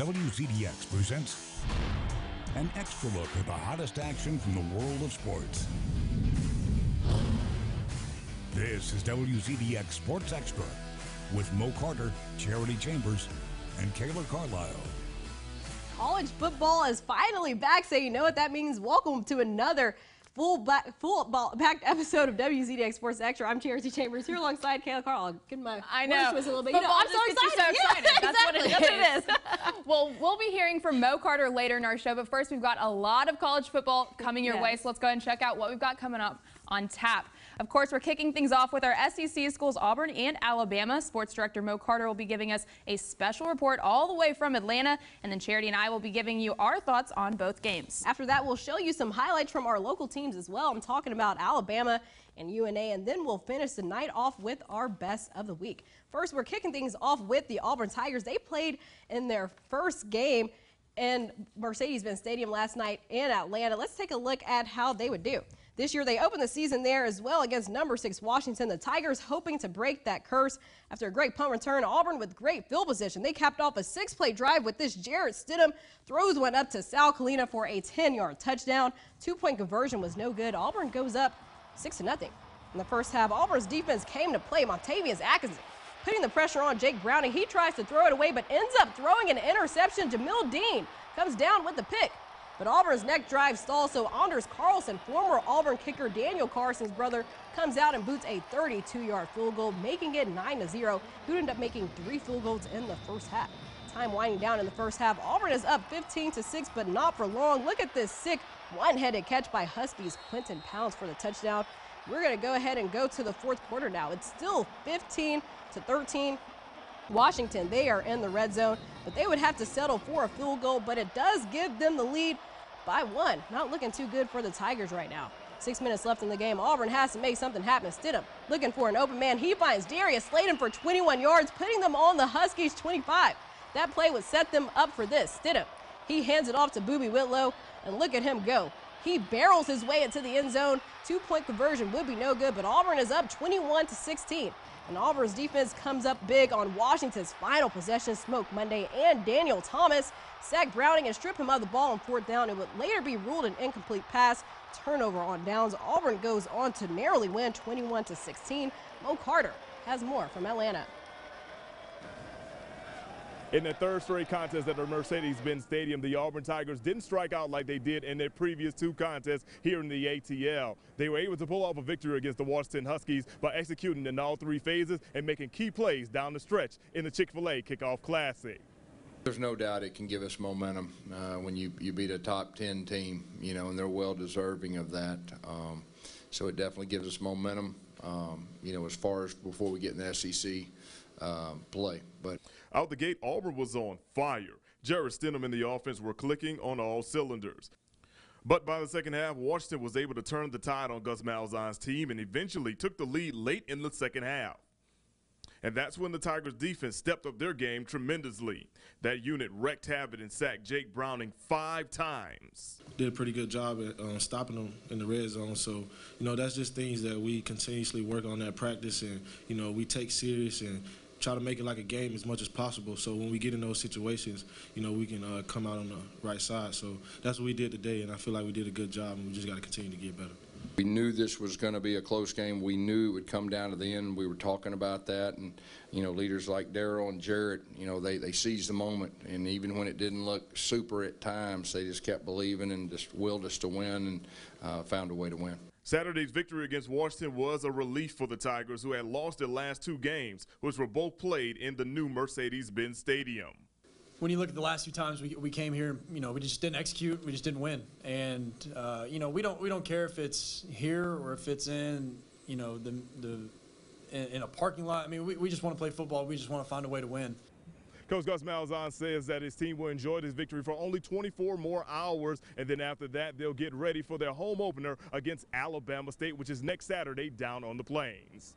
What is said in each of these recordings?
WZDX presents an extra look at the hottest action from the world of sports. This is WZDX Sports Extra with Mo Carter, Charity Chambers, and Kayla Carlisle. College football is finally back, so you know what that means. Welcome to another full-packed episode of WZDX Sports Extra. I'm Charity Chambers here alongside Kayla Carlisle. Get my voice twist a little bit. You know, I'm so excited. That's exactly. what it is. Well, we'll be hearing from Mo Carter later in our show, but first we've got a lot of college football coming your way, so let's go ahead and check out what we've got coming up on tap. Of course, we're kicking things off with our SEC schools, Auburn and Alabama. Sports Director Mo Carter will be giving us a special report all the way from Atlanta, and then Charity and I will be giving you our thoughts on both games. After that, we'll show you some highlights from our local teams as well. I'm talking about Alabama and UNA, and then we'll finish the night off with our best of the week. First, we're kicking things off with the Auburn Tigers. They played in their first game in Mercedes-Benz Stadium last night in Atlanta. Let's take a look at how they would do. This year, they opened the season there as well against number 6 Washington. The Tigers hoping to break that curse after a great punt return. Auburn with great field position. They capped off a 6-play drive with this. Jarrett Stidham throws one up to Sal Kalina for a 10-yard touchdown. 2-point conversion was no good. Auburn goes up 6-0. In the first half, Auburn's defense came to play. Montavious Atkinson putting the pressure on Jake Browning. He tries to throw it away, but ends up throwing an interception. Jamil Dean comes down with the pick. But Auburn's next drive stalls, so Anders Carlson, former Auburn kicker Daniel Carson's brother, comes out and boots a 32-yard field goal, making it 9-0. He would end up making 3 field goals in the first half. Time winding down in the first half. Auburn is up 15-6, but not for long. Look at this sick one-headed catch by Huskies Quentin Pounds for the touchdown. We're going to go ahead and go to the fourth quarter now. It's still 15-13. Washington, they are in the red zone, but they would have to settle for a field goal, but it does give them the lead by 1. Not looking too good for the Tigers right now. 6 minutes left in the game. Auburn has to make something happen. Stidham looking for an open man. He finds Darius Slayton for 21 yards, putting them on the Huskies 25. That play would set them up for this. Stidham, he hands it off to Boobie Whitlow, and look at him go. He barrels his way into the end zone. 2-point conversion would be no good, but Auburn is up 21-16. And Auburn's defense comes up big on Washington's final possession. Smoke Monday and Daniel Thomas sack Browning and strip him of the ball on 4th down. It would later be ruled an incomplete pass. Turnover on downs. Auburn goes on to narrowly win 21-16. Mo Carter has more from Atlanta. In the third straight contest at the Mercedes-Benz Stadium, the Auburn Tigers didn't strike out like they did in their previous 2 contests here in the ATL. They were able to pull off a victory against the Washington Huskies by executing in all 3 phases and making key plays down the stretch in the Chick-fil-A Kickoff Classic. There's no doubt it can give us momentum when you beat a top 10 team, you know, and they're well deserving of that. So it definitely gives us momentum, you know, as far as before we get in the SEC play. But out the gate, Auburn was on fire. Jarrett Stidham and the offense were clicking on all cylinders. But by the second half, Washington was able to turn the tide on Gus Malzahn's team and eventually took the lead late in the second half. And that's when the Tigers defense stepped up their game tremendously. That unit wreaked havoc and sacked Jake Browning 5 times. Did a pretty good job at stopping them in the red zone. So, you know, that's just things that we continuously work on at practice and, you know, we take serious and try to make it like a game as much as possible. So when we get in those situations, you know, we can come out on the right side. So that's what we did today, and I feel like we did a good job, and we just got to continue to get better. we knew this was going to be a close game. We knew it would come down to the end. We were talking about that, and you know, leaders like Darryl and Jarrett, you know, they seized the moment, and even when it didn't look super at times, they just kept believing and just willed us to win and found a way to win. Saturday's victory against Washington was a relief for the Tigers, who had lost their last two games, which were both played in the new Mercedes-Benz Stadium. When you look at the last few times we came here, you know, we just didn't execute, we just didn't win, and you know, we don't care if it's here or if it's in, you know, in a parking lot. I mean, we just want to play football. We just want to find a way to win. Coach Gus Malzahn says that his team will enjoy this victory for only 24 more hours, and then after that, they'll get ready for their home opener against Alabama State, which is next Saturday down on the Plains.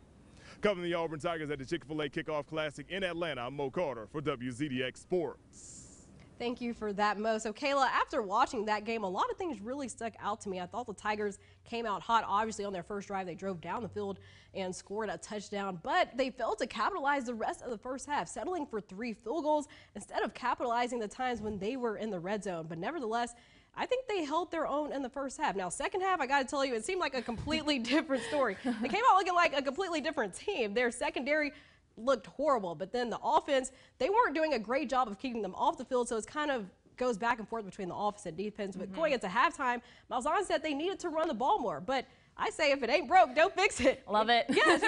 Covering the Auburn Tigers at the Chick-fil-A Kickoff Classic in Atlanta, I'm Mo Carter for WZDX Sports. Thank you for that, Mo. So, Kayla, after watching that game, a lot of things really stuck out to me. I thought the Tigers came out hot. Obviously, on their first drive, they drove down the field and scored a touchdown, but they failed to capitalize the rest of the first half, settling for 3 field goals instead of capitalizing the times when they were in the red zone. But nevertheless, I think they held their own in the first half. Now, second half, I got to tell you, it seemed like a completely different story. They came out looking like a completely different team. Their secondary looked horrible, but then the offense, they weren't doing a great job of keeping them off the field, so it's kind of goes back and forth between the offense and defense. But going into halftime, Malzahn said they needed to run the ball more, but I say if it ain't broke, don't fix it. Love it. Yes,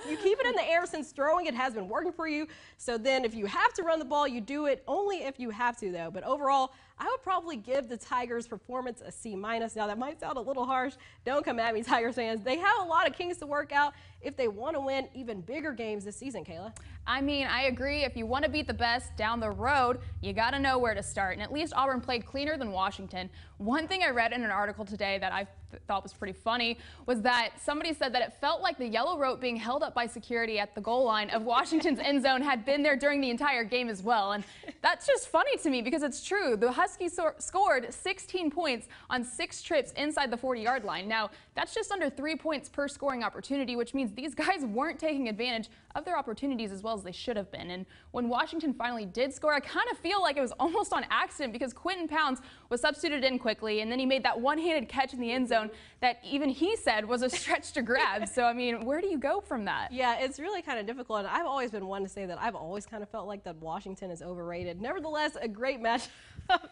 you keep it in the air since throwing it has been working for you. So then if you have to run the ball, you do it only if you have to, though. But overall, I would probably give the Tigers' performance a C-. Now, that might sound a little harsh. Don't come at me, Tigers fans. They have a lot of kinks to work out if they want to win even bigger games this season, Kayla. I mean, I agree. If you want to beat the best down the road, you got to know where to start. And at least Auburn played cleaner than Washington. One thing I read in an article today that I thought was pretty funny was that somebody said that it felt like the yellow rope being held up by security at the goal line of Washington's end zone had been there during the entire game as well. And that's just funny to me because it's true. The Huskies scored 16 points on 6 trips inside the 40-yard line. Now, that's just under 3 points per scoring opportunity, which means these guys weren't taking advantage of their opportunities as well as they should have been. And when Washington finally did score, I kind of feel like it was almost on accident because Quentin Pounds was substituted in quickly, and then he made that one-handed catch in the end zone that even he said was a stretch to grab. So, I mean, where do you go from that? Yeah, it's really kind of difficult. And I've always been one to say that I've always kind of felt like that Washington is overrated. Nevertheless, a great match.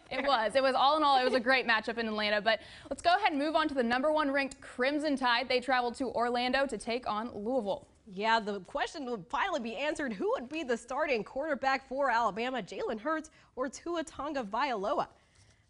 It was all in all, it was a great matchup in Atlanta. But let's go ahead and move on to the #1 ranked Crimson Tide. They traveled to Orlando to take on Louisville. Yeah, the question would finally be answered. Who would be the starting quarterback for Alabama, Jalen Hurts or Tua Tagovailoa?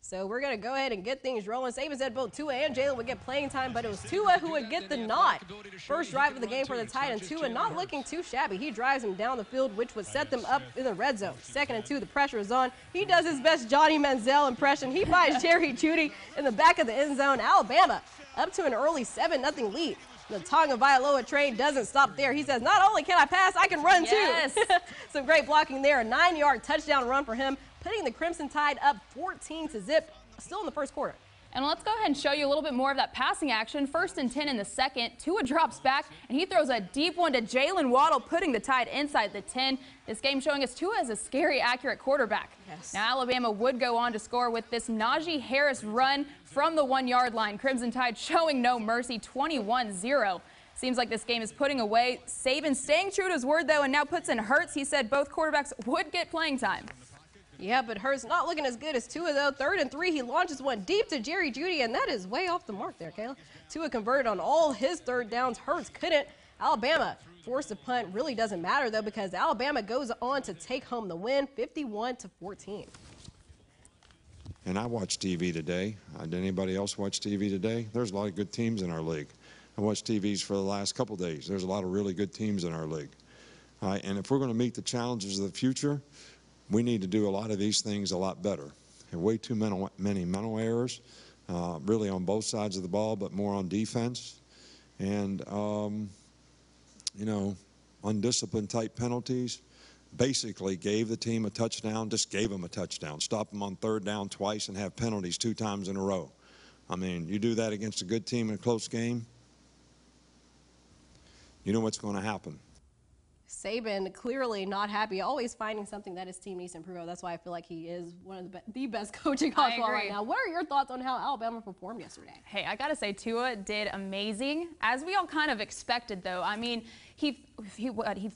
So we're going to go ahead and get things rolling. Saban said both Tua and Jalen would get playing time, but it was Tua who would get the nod. First drive of the game for the Tide, and Tua not looking too shabby. He drives him down the field, which would set them up in the red zone. 2nd and 2, the pressure is on. He does his best Johnny Manziel impression. He finds Jerry Jeudy in the back of the end zone. Alabama up to an early 7-0 lead. The Tagovailoa train doesn't stop there. He says, not only can I pass, I can run too. Some great blocking there. A 9-yard touchdown run for him, putting the Crimson Tide up 14-0, still in the first quarter. And let's go ahead and show you a little bit more of that passing action. 1st and 10 in the second. Tua drops back, and he throws a deep one to Jalen Waddle, putting the Tide inside the 10. This game showing us Tua is a scary, accurate quarterback. Yes. Now, Alabama would go on to score with this Najee Harris run from the 1-yard line. Crimson Tide showing no mercy, 21-0. Seems like this game is putting away. Saban staying true to his word, though, and now puts in Hurts. He said both quarterbacks would get playing time. Yeah, but Hurts not looking as good as Tua, though. 3rd and 3, he launches one deep to Jerry Jeudy, and that is way off the mark there, Kayla. Tua converted on all his 3rd downs. Hurts couldn't. Alabama forced a punt. Really doesn't matter, though, because Alabama goes on to take home the win, 51-14. And I watched TV today. Did anybody else watch TV today? There's a lot of good teams in our league. I watched TVs for the last couple days. There's a lot of really good teams in our league. And if we're going to meet the challenges of the future, we need to do a lot of these things a lot better. There are way too many mental errors, really on both sides of the ball, but more on defense. And, undisciplined type penalties. Basically gave the team a touchdown, just gave them a touchdown. Stop them on 3rd down twice and have penalties 2 times in a row. I mean, you do that against a good team in a close game, you know what's going to happen. Saban clearly not happy, always finding something that his team needs to improve on. That's why I feel like he is one of the best coaching college ball right now. What are your thoughts on how Alabama performed yesterday? Hey, I got to say, Tua did amazing, as we all kind of expected, though. I mean, he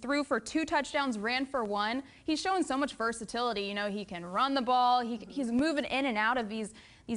threw for 2 touchdowns, ran for 1. He's showing so much versatility. You know, he can run the ball. He's moving in and out of these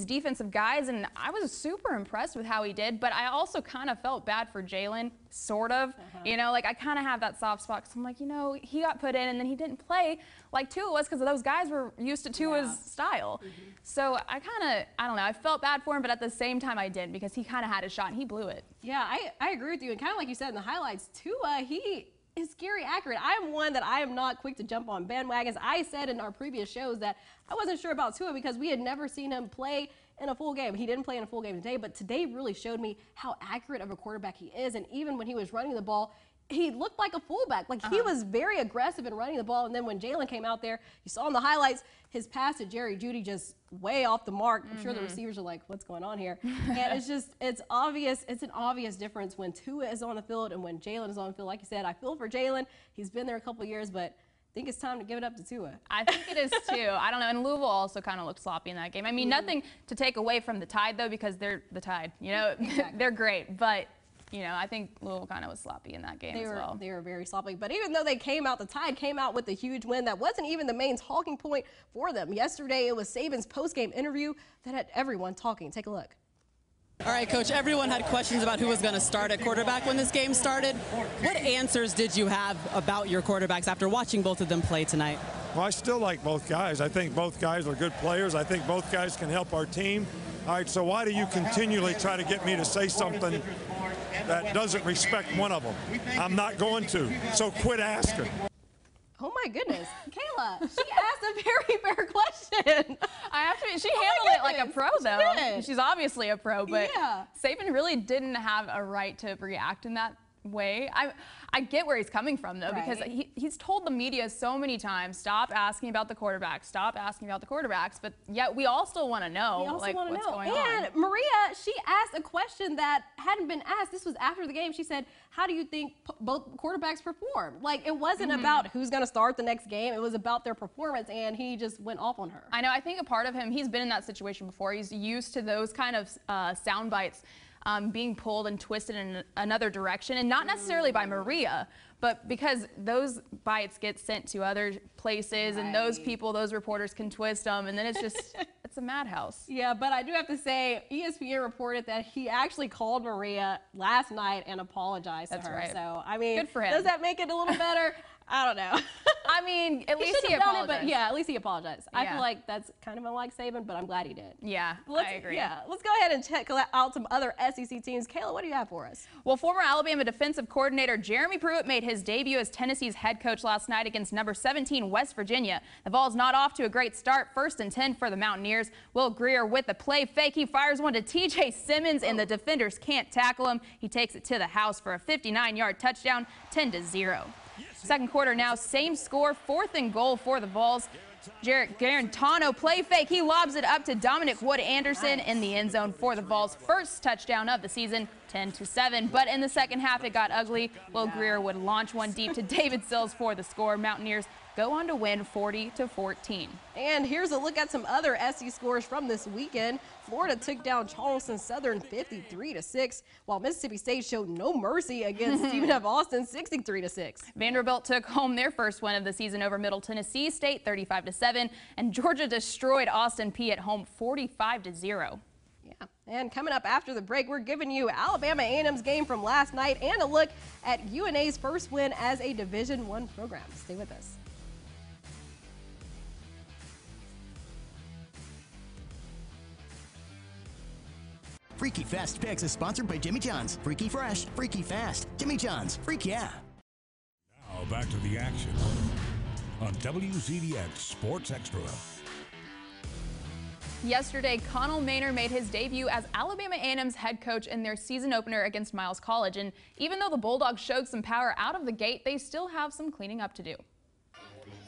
defensive guys, and I was super impressed with how he did, but I also kind of felt bad for Jalen, sort of. You know, like I kind of have that soft spot because I'm like, he got put in and then he didn't play like Tua was because those guys were used to Tua's style. So I don't know, I felt bad for him, but at the same time I didn't because he kind of had a shot and he blew it. Yeah, I agree with you, and kind of like you said in the highlights, Tua, he is scary accurate. I am one that I am not quick to jump on bandwagons. I said in our previous shows that I wasn't sure about Tua because we had never seen him play in a full game. He didn't play in a full game today, but today really showed me how accurate of a quarterback he is. And even when he was running the ball, he looked like a fullback. Like, he was very aggressive in running the ball. And then when Jalen came out there, you saw in the highlights, his pass to Jerry Jeudy just way off the mark. I'm sure the receivers are like, what's going on here? And it's obvious. It's an obvious difference when Tua is on the field and when Jalen is on the field. Like you said, I feel for Jalen. He's been there a couple of years, but I think it's time to give it up to Tua. I think it is too. I don't know. And Louisville also kind of looked sloppy in that game. I mean, nothing to take away from the Tide, though, because they're the Tide. You know, they're great. But, you know, I think Louisville kind of was sloppy in that game as well. They were very sloppy. But even though they came out, the Tide came out with a huge win. That wasn't even the main talking point for them. Yesterday, it was Saban's post-game interview that had everyone talking. Take a look. All right, Coach, everyone had questions about who was going to start at quarterback when this game started. What answers did you have about your quarterbacks after watching both of them play tonight? Well, I still like both guys. I think both guys are good players. I think both guys can help our team. All right, so why do you continually try to get me to say something that doesn't respect one of them? I'm not going to, so quit asking. Oh my goodness, Kayla, she asked a very fair question. I have to. She handled it like a pro, though. She's obviously a pro, but Saban really didn't have a right to react in that way. I get where he's coming from, though, because he's told the media so many times, stop asking about the quarterbacks, stop asking about the quarterbacks, but yet we all still want to know, like, what's going on. And Maria, she asked a question that hadn't been asked. This was after the game. She said, how do you think both quarterbacks perform? Like, it wasn't about who's going to start the next game. It was about their performance, and he just went off on her. I know. I think a part of him, he's been in that situation before. He's used to those kind of sound bites being pulled and twisted in another direction, and not necessarily by Maria, but because those bites get sent to other places, and those people, those reporters can twist them, and then it's just, it's a madhouse. Yeah, but I do have to say, ESPN reported that he actually called Maria last night and apologized to her. Right. So, I mean, good for him. Does that make it a little better? I don't know. I mean, at least he apologized. But yeah, at least he apologized. I feel like that's kind of unlike Saban, but I'm glad he did. Yeah, I agree. Yeah, let's go ahead and check out some other SEC teams. Kayla, what do you have for us? Well, former Alabama defensive coordinator Jeremy Pruitt made his debut as Tennessee's head coach last night against number 17 West Virginia. The Vols not off to a great start. 1st and 10 for the Mountaineers. Will Greer with the play fake. He fires one to TJ Simmons, and the defenders can't tackle him. He takes it to the house for a 59-yard touchdown, 10-0. Second quarter now, same score, 4th and goal for the Vols. Jarrett Garantano play fake. He lobs it up to Dominic Wood-Anderson in the end zone for the Vols' first touchdown of the season, 10-7. But in the second half, it got ugly. Will Greer would launch one deep to David Sills for the score. Mountaineers go on to win 40-14. And here's a look at some other SC scores from this weekend. Florida took down Charleston Southern 53-6, while Mississippi State showed no mercy against Stephen F. Austin 63-6. Vanderbilt took home their first win of the season over Middle Tennessee State 35-7, and Georgia destroyed Austin Peay at home 45-0. Yeah, and coming up after the break, we're giving you Alabama A&M's game from last night and a look at UNA's first win as a Division I program. Stay with us. Freaky Fast Picks is sponsored by Jimmy John's. Freaky Fresh, Freaky Fast, Jimmy John's, Freak Yeah. Now back to the action on WZDX Sports Extra. Yesterday, Connell Maynor made his debut as Alabama A&M's head coach in their season opener against Miles College. And even though the Bulldogs showed some power out of the gate, they still have some cleaning up to do.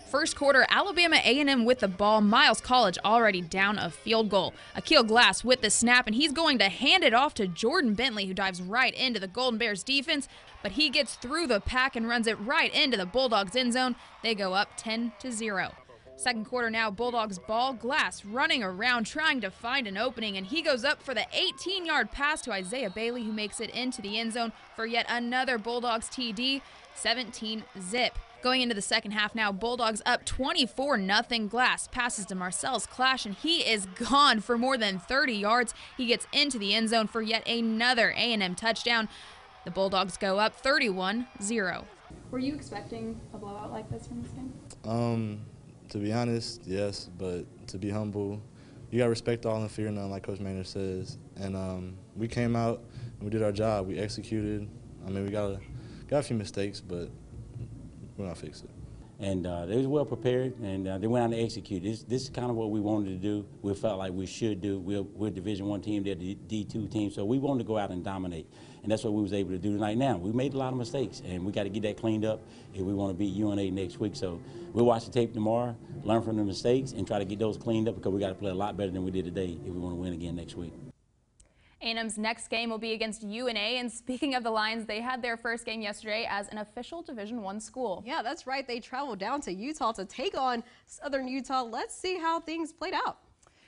First quarter, Alabama A&M with the ball. Miles College already down a field goal. Akil Glass with the snap, and he's going to hand it off to Jordan Bentley, who dives right into the Golden Bears defense, but he gets through the pack and runs it right into the Bulldogs end zone. They go up 10-0. Second quarter now, Bulldogs ball. Glass running around trying to find an opening, and he goes up for the 18-yard pass to Isaiah Bailey, who makes it into the end zone for yet another Bulldogs TD, 17-zip. Going into the second half now, Bulldogs up 24-0. Glass passes to Marcellus Clash, and he is gone for more than 30 yards. He gets into the end zone for yet another A&M touchdown. The Bulldogs go up 31-0. Were you expecting a blowout like this from this game? To be honest, yes, but to be humble, you got to respect all and fear none, like Coach Maynard says. And we came out and we did our job. We executed. I mean, we got a few mistakes, but we're going to fix it. And they was well prepared, and they went out and executed. This is kind of what we wanted to do. We felt like we should do. We're a Division I team, they're the D2 team, so we wanted to go out and dominate. And that's what we was able to do tonight. Now, we made a lot of mistakes, and we got to get that cleaned up if we want to beat UNA next week. So we'll watch the tape tomorrow, learn from the mistakes, and try to get those cleaned up because we got to play a lot better than we did today if we want to win again next week. A&M's next game will be against UNA, and speaking of the Lions, they had their first game yesterday as an official Division I school. Yeah, that's right. They traveled down to Utah to take on Southern Utah. Let's see how things played out.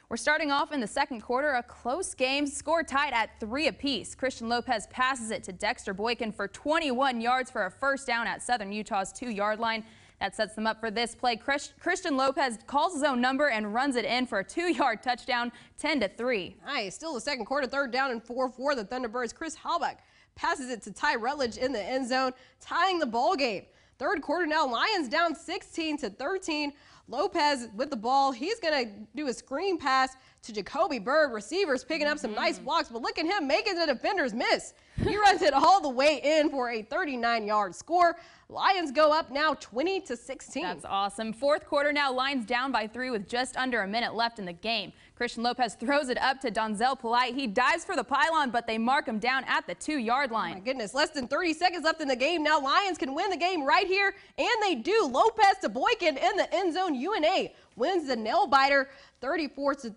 We're starting off in the second quarter, a close game, score tied at 3 apiece. Christian Lopez passes it to Dexter Boykin for 21 yards for a first down at Southern Utah's 2-yard line. That sets them up for this play. Christian Lopez calls his own number and runs it in for a 2-yard touchdown, 10-3. Nice. Still the second quarter, third down and 4 for the Thunderbirds. Chris Halbach passes it to Ty Rutledge in the end zone, tying the ball game. Third quarter now, Lions down 16-13. Lopez with the ball. He's going to do a screen pass to Jacoby Bird. Receivers picking up some nice blocks, but look at him making the defenders miss. He runs it all the way in for a 39-yard score. Lions go up now 20-16. That's awesome. Fourth quarter now, Lions down by 3 with just under a minute left in the game. Christian Lopez throws it up to Donzel Polite. He dives for the pylon, but they mark him down at the 2-yard line. Oh my goodness, less than 30 seconds left in the game. Now Lions can win the game right here, and they do. Lopez to Boykin in the end zone. UNA wins the nail-biter 34-30.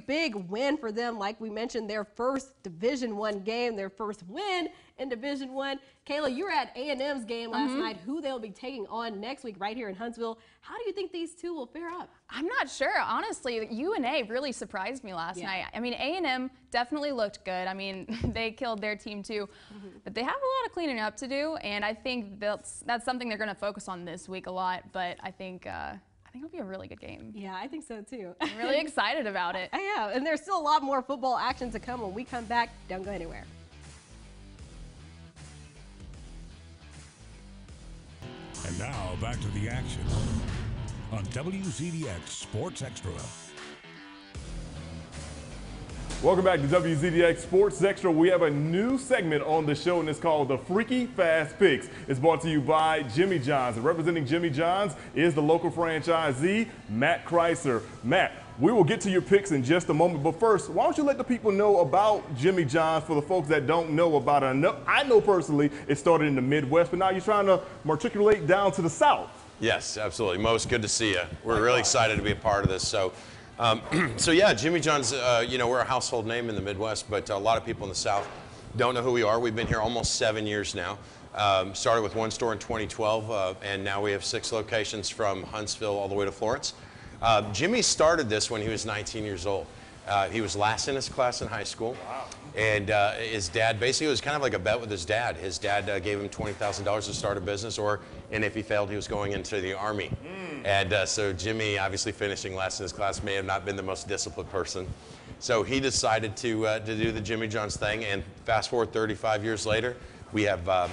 Big win for them. Like we mentioned, their first Division I game, their first win in Division I. Kayla, you were at A&M's game last night. Who they'll be taking on next week right here in Huntsville. How do you think these two will fare up? I'm not sure. Honestly, UNA really surprised me last night. I mean, A&M definitely looked good. I mean, they killed their team too. But they have a lot of cleaning up to do, and I think that's something they're going to focus on this week a lot. But I think it'll be a really good game. Yeah, I think so too. I'm really excited about it. I am, and there's still a lot more football action to come when we come back. Don't go anywhere. And now back to the action on WZDX Sports Extra. Welcome back to WZDX Sports Extra. We have a new segment on the show, and it's called the Freaky Fast Picks. It's brought to you by Jimmy John's. And representing Jimmy John's is the local franchisee, Matt Chrysler. Matt, we will get to your picks in just a moment, but first, why don't you let the people know about Jimmy John's for the folks that don't know about it. I know personally it started in the Midwest, but now you're trying to matriculate down to the South. Yes, absolutely. Most, good to see you. We're really excited to be a part of this. So yeah, Jimmy John's, we're a household name in the Midwest, but a lot of people in the South don't know who we are. We've been here almost 7 years now. Started with one store in 2012, and now we have 6 locations from Huntsville all the way to Florence. Jimmy started this when he was 19 years old. He was last in his class in high school. Wow. And his dad, basically it was kind of like a bet with his dad. His dad gave him $20,000 to start a business, and if he failed, he was going into the Army. And so Jimmy, obviously finishing last in his class, may have not been the most disciplined person. So he decided to do the Jimmy John's thing, and fast forward 35 years later, we have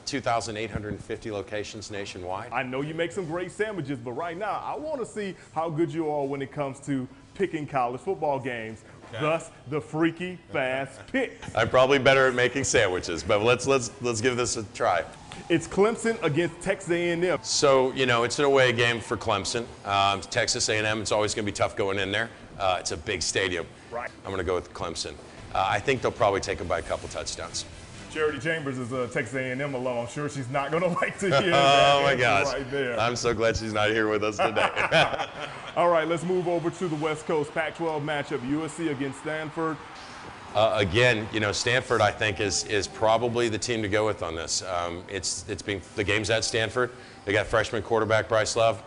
2,850 locations nationwide. I know you make some great sandwiches, but right now I want to see how good you are when it comes to picking college football games. Okay. Thus, the Freaky Fast Picks. I'm probably better at making sandwiches, but let's give this a try. It's Clemson against Texas A&M. So, it's an away game for Clemson. Texas A&M, it's always going to be tough going in there. It's a big stadium. Right. I'm going to go with Clemson. I think they'll probably take them by a couple touchdowns. Charity Chambers is a Texas A&M alum. I'm sure she's not going to like to hear that. Oh, my gosh. Right there. I'm so glad she's not here with us today. All right, let's move over to the West Coast Pac-12 matchup, USC against Stanford. Again, Stanford, I think, is probably the team to go with on this. The game's at Stanford. They got freshman quarterback Bryce Love.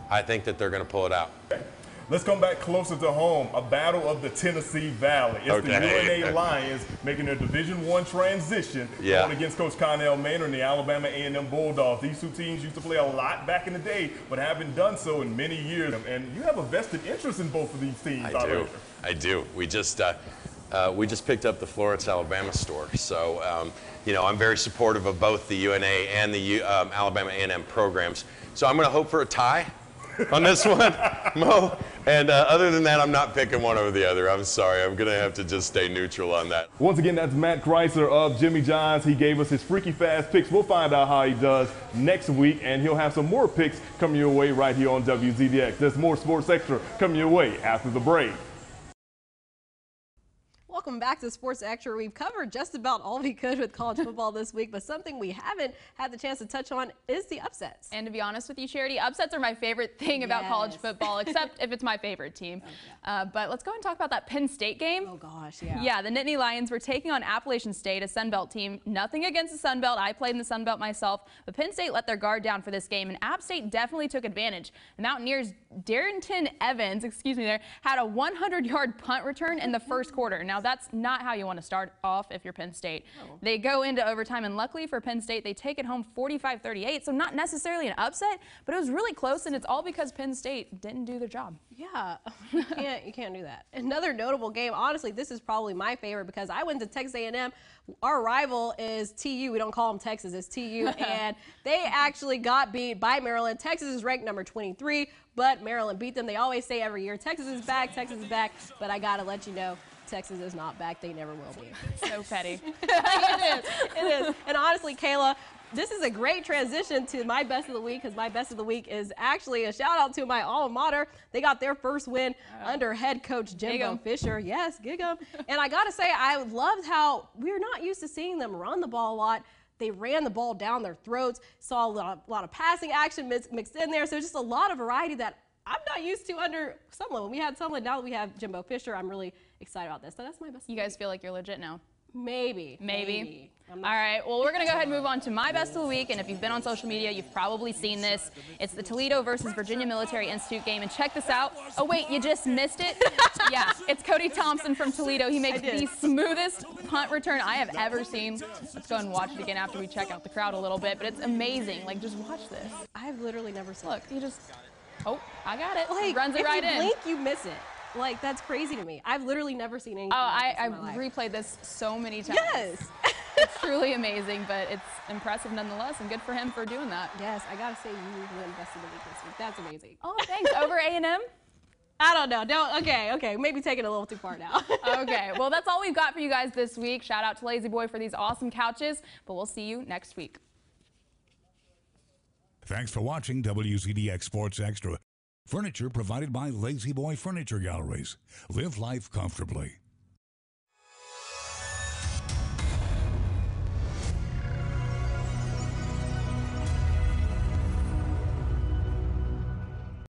I think that they're going to pull it out. Okay. Let's come back closer to home, a battle of the Tennessee Valley. It's the UNA Lions making their Division I transition going against Coach Connell Maynard and the Alabama A&M Bulldogs. These two teams used to play a lot back in the day, but haven't done so in many years. And you have a vested interest in both of these teams. I do. We just picked up the Florence, Alabama store. So, I'm very supportive of both the UNA and the Alabama A&M programs. So I'm going to hope for a tie. on this one, Mo. And other than that, I'm not picking one over the other. I'm sorry. I'm going to have to just stay neutral on that. Once again, that's Matt Chrysler of Jimmy John's. He gave us his freaky fast picks. We'll find out how he does next week, and he'll have some more picks coming your way right here on WZDX. There's more Sports Extra coming your way after the break. Welcome back to Sports Extra. We've covered just about all we could with college football this week, but something we haven't had the chance to touch on is the upsets. And to be honest with you, Charity, upsets are my favorite thing about college football, except if it's my favorite team. But let's go and talk about that Penn State game. Oh, gosh, yeah. Yeah, the Nittany Lions were taking on Appalachian State, a Sun Belt team. Nothing against the Sun Belt. I played in the Sun Belt myself, but Penn State let their guard down for this game, and App State definitely took advantage. The Mountaineers' Darrington Evans, had a 100-yard punt return in the first quarter. Now, that's not how you want to start off if you're Penn State. Oh. They go into overtime, and luckily for Penn State, they take it home 45-38, so not necessarily an upset, but it was really close, and it's all because Penn State didn't do their job. Yeah, you can't do that. Another notable game, honestly, this is probably my favorite because I went to Texas A&M. Our rival is TU. We don't call them Texas, it's TU, and they actually got beat by Maryland. Texas is ranked number 23, but Maryland beat them. They always say every year, Texas is back, but I got to let you know, Texas is not back. They never will be. So petty. It is. And honestly, Kayla, this is a great transition to my best of the week because my best of the week is actually a shout out to my alma mater. They got their first win under head coach Jimbo Fisher. Yes, gig 'em. And I got to say, I loved how we're not used to seeing them run the ball a lot. They ran the ball down their throats, saw a lot of passing action mixed in there. So just a lot of variety that I'm not used to under Sumlin. When we had Sumlin, now that we have Jimbo Fisher, I'm really excited about this. So that's my best. You guys feel like you're legit now? Maybe. All right, well, we're going to go ahead and move on to my best of the week, and if you've been on social media, you've probably seen this. It's the Toledo versus Virginia Military Institute game, and check this out. Oh, wait, you just missed it? Yeah, it's Cody Thompson from Toledo. He makes the smoothest punt return I have ever seen. Let's go and watch it again after we check out the crowd a little bit, but it's amazing. Like, just watch this. I've literally never seen it. Look, he just, oh, I got it. Like, he runs it right in. If you blink, you miss it. Like, that's crazy to me. I've literally never seen anything like this in my life. I've replayed this so many times. Yes. It's truly amazing, but it's impressive nonetheless, and good for him for doing that. Yes, I gotta say, you win best of the week this week. That's amazing. Oh, thanks. Over A&M? I don't know. Okay. Maybe taking it a little too far now. Okay, well, that's all we've got for you guys this week. Shout out to Lazy Boy for these awesome couches, but we'll see you next week. Thanks for watching WZDX Sports Extra. Furniture provided by Lazy Boy Furniture Galleries. Live life comfortably.